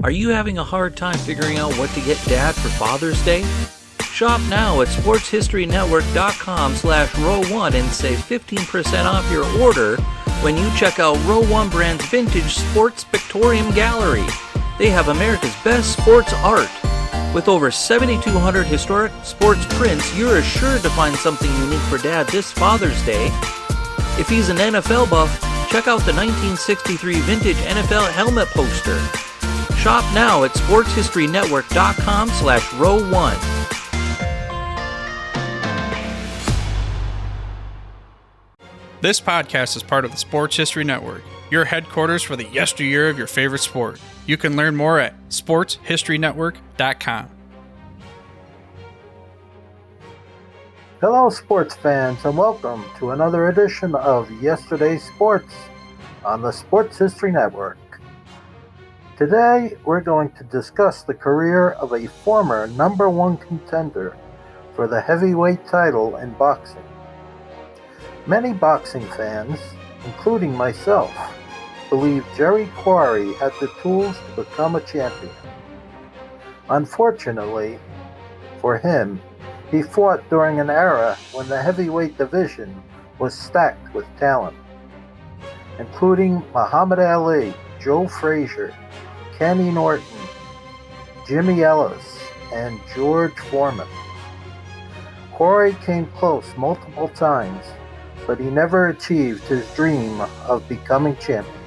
Are you having a hard time figuring out what to get Dad for Father's Day? Shop now at sportshistorynetwork.com/row1 and save 15% off your order when you check out Row 1 Brand's Vintage Sports Pictorium Gallery. They have America's best sports art. With over 7,200 historic sports prints, you're assured to find something unique for Dad this Father's Day. If he's an NFL buff, check out the 1963 vintage NFL helmet poster. Shop now at sportshistorynetwork.com/row1. This podcast is part of the Sports History Network, your headquarters for the yesteryear of your favorite sport. You can learn more at sportshistorynetwork.com. Hello, sports fans, and welcome to another edition of Yesterday's Sports on the Sports History Network. Today, we're going to discuss the career of a former number one contender for the heavyweight title in boxing. Many boxing fans, including myself, believe Jerry Quarry had the tools to become a champion. Unfortunately for him, he fought during an era when the heavyweight division was stacked with talent, including Muhammad Ali, Joe Frazier, Kenny Norton, Jimmy Ellis, and George Foreman. Quarry came close multiple times, but he never achieved his dream of becoming champion.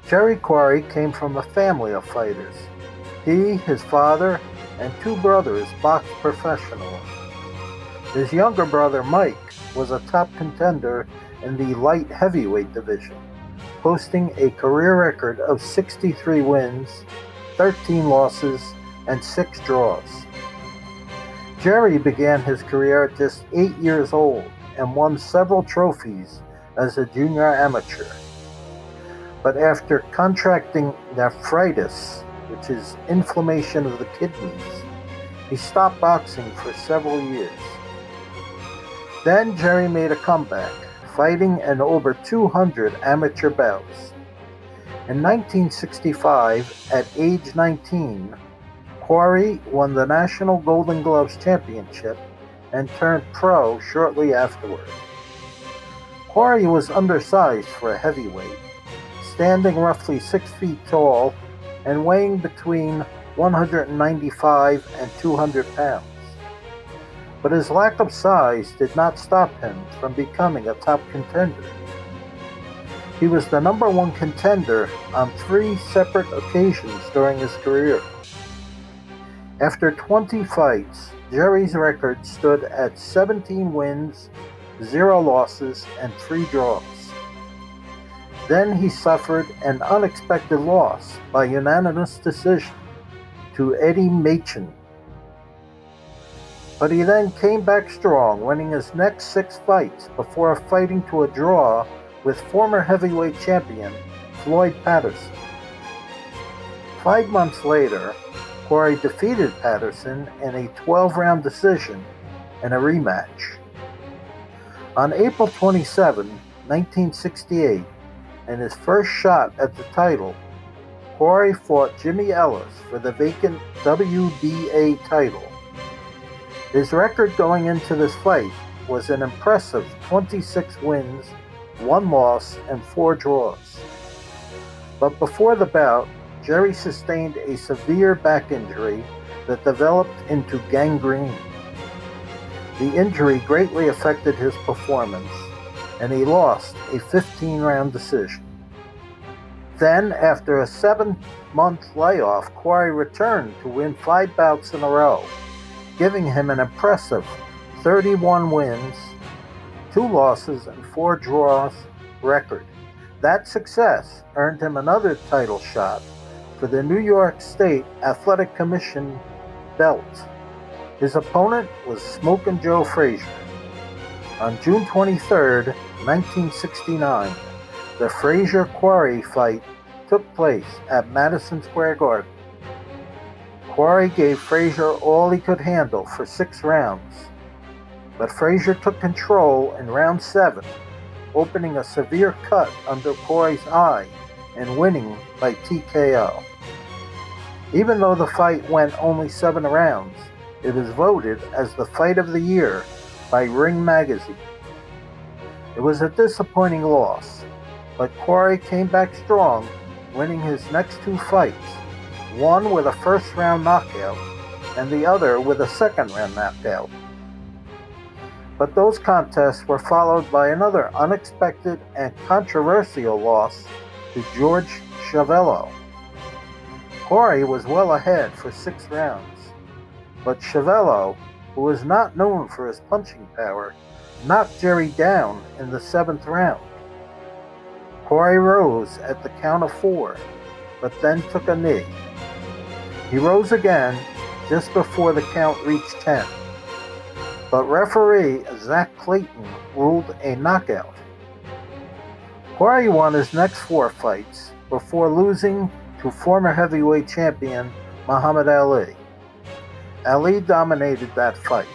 Jerry Quarry came from a family of fighters. He, his father, and two brothers boxed professionally. His younger brother, Mike, was a top contender in the light heavyweight division, posting a career record of 63 wins, 13 losses, and 6 draws. Jerry began his career at just 8 years old and won several trophies as a junior amateur. But after contracting nephritis, which is inflammation of the kidneys, he stopped boxing for several years. Then Jerry made a comeback, fighting in over 200 amateur bouts. In 1965, at age 19, Quarry won the National Golden Gloves Championship and turned pro shortly afterward. Quarry was undersized for a heavyweight, standing roughly 6 feet tall and weighing between 195 and 200 pounds. But his lack of size did not stop him from becoming a top contender. He was the number one contender on 3 separate occasions during his career. After 20 fights, Jerry's record stood at 17 wins, 0 losses, and 3 draws. Then he suffered an unexpected loss by unanimous decision to Eddie Machen. But he then came back strong, winning his next 6 fights before fighting to a draw with former heavyweight champion Floyd Patterson. 5 months later, Quarry defeated Patterson in a 12-round decision in a rematch. On April 27, 1968, in his first shot at the title, Quarry fought Jimmy Ellis for the vacant WBA title. His record going into this fight was an impressive 26 wins, 1 loss, and 4 draws. But before the bout, Jerry sustained a severe back injury that developed into gangrene. The injury greatly affected his performance, and he lost a 15-round decision. Then, after a 7-month layoff, Quarry returned to win 5 bouts in a row, giving him an impressive 31 wins, 2 losses, and 4 draws record. That success earned him another title shot for the New York State Athletic Commission belt. His opponent was Smokin' Joe Frazier. On June 23, 1969, the Frazier-Quarry fight took place at Madison Square Garden. Quarry gave Frazier all he could handle for 6 rounds, but Frazier took control in round 7, opening a severe cut under Quarry's eye and winning by TKO. Even though the fight went only 7 rounds, it was voted as the fight of the year by Ring magazine. It was a disappointing loss, but Quarry came back strong, winning his next 2 fights, one with a first-round knockout and the other with a second-round knockout. But those contests were followed by another unexpected and controversial loss to George Chavello. Quarry was well ahead for 6 rounds, but Chavello, who was not known for his punching power, knocked Jerry down in the 7th round. Quarry rose at the count of 4, but then took a knee. He rose again just before the count reached 10, but referee Zach Clayton ruled a knockout. Quarry won his next 4 fights before losing to former heavyweight champion Muhammad Ali. Ali dominated that fight.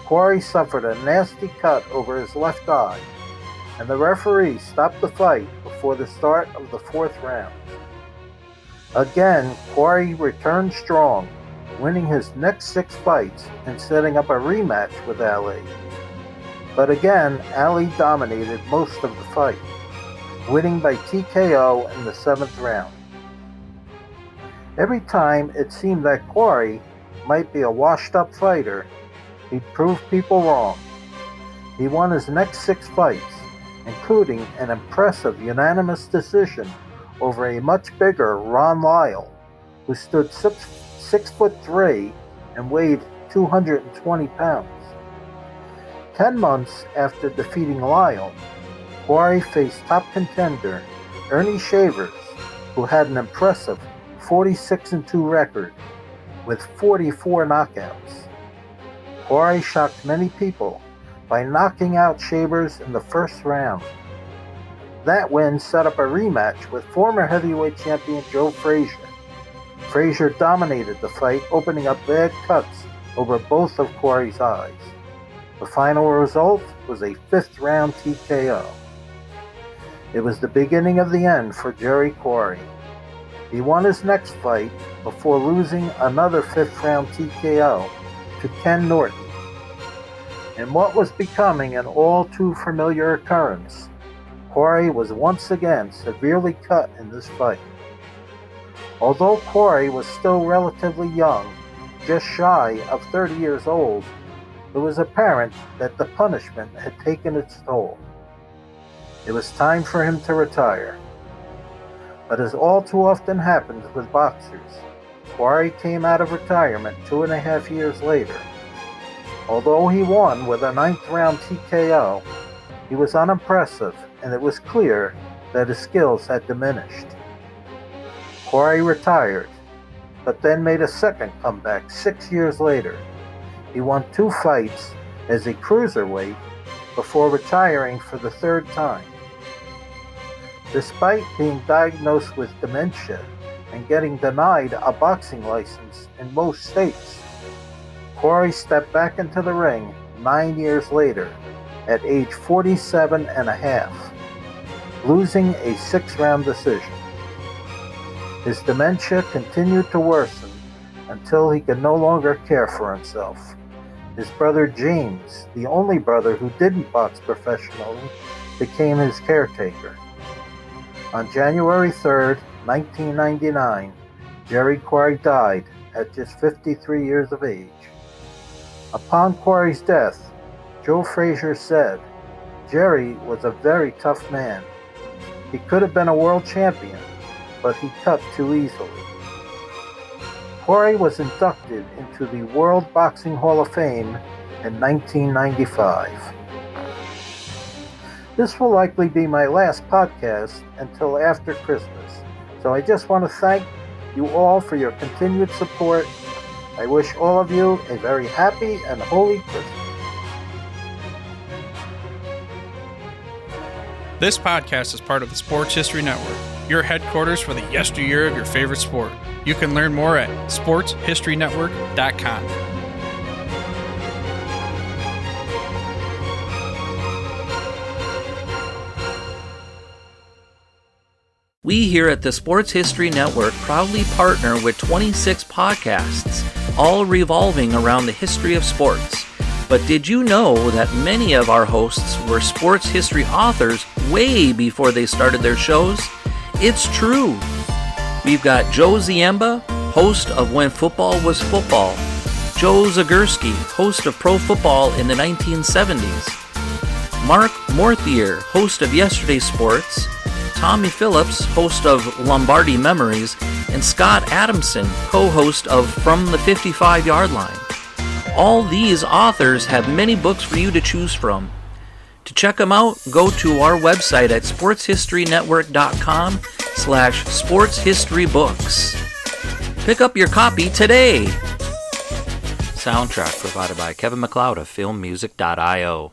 Quarry suffered a nasty cut over his left eye, and the referee stopped the fight before the start of the 4th round. Again, Quarry returned strong, winning his next 6 fights and setting up a rematch with Ali. But again, Ali dominated most of the fight, winning by TKO in the 7th round. Every time it seemed that Quarry might be a washed-up fighter, he'd prove people wrong. He won his next 6 fights, including an impressive unanimous decision over a much bigger Ron Lyle, who stood 6'3" and weighed 220 pounds. 10 months after defeating Lyle, Quarry faced top contender Ernie Shavers, who had an impressive 46-2 record with 44 knockouts. Quarry shocked many people by knocking out Shavers in the 1st round. That win set up a rematch with former heavyweight champion Joe Frazier. Frazier dominated the fight, opening up bad cuts over both of Quarry's eyes. The final result was a 5th round TKO. It was the beginning of the end for Jerry Quarry. He won his next fight before losing another 5th round TKO to Ken Norton. In what was becoming an all too familiar occurrence, Quarry was once again severely cut in this fight. Although Quarry was still relatively young, just shy of 30 years old, it was apparent that the punishment had taken its toll. It was time for him to retire. But as all too often happens with boxers, Quarry came out of retirement 2.5 years later. Although he won with a 9th round TKO, he was unimpressive, and it was clear that his skills had diminished. Quarry retired, but then made a second comeback 6 years later. He won 2 fights as a cruiserweight before retiring for the 3rd time. Despite being diagnosed with dementia and getting denied a boxing license in most states, Quarry stepped back into the ring 9 years later at age 47 and a half, losing a 6-round decision. His dementia continued to worsen until he could no longer care for himself. His brother James, the only brother who didn't box professionally, became his caretaker. On January 3, 1999, Jerry Quarry died at just 53 years of age. Upon Quarry's death, Joe Frazier said, "Jerry was a very tough man. He could have been a world champion, but he cut too easily." Quarry was inducted into the World Boxing Hall of Fame in 1995. This will likely be my last podcast until after Christmas, so I just want to thank you all for your continued support. I wish all of you a very happy and holy Christmas. This podcast is part of the Sports History Network, your headquarters for the yesteryear of your favorite sport. You can learn more at sportshistorynetwork.com. We here at the Sports History Network proudly partner with 26 podcasts, all revolving around the history of sports. But did you know that many of our hosts were sports history authors way before they started their shows? It's true. We've got Joe Ziemba, host of When Football Was Football, Joe Zagurski, host of Pro Football in the 1970s, Mark Morthier, host of Yesterday's Sports, Tommy Phillips, host of Lombardi Memories, and Scott Adamson, co-host of From the 55-Yard Line. All these authors have many books for you to choose from. To check them out, go to our website at sportshistorynetwork.com/sportshistorybooks. Pick up your copy today. Soundtrack provided by Kevin MacLeod of filmmusic.io.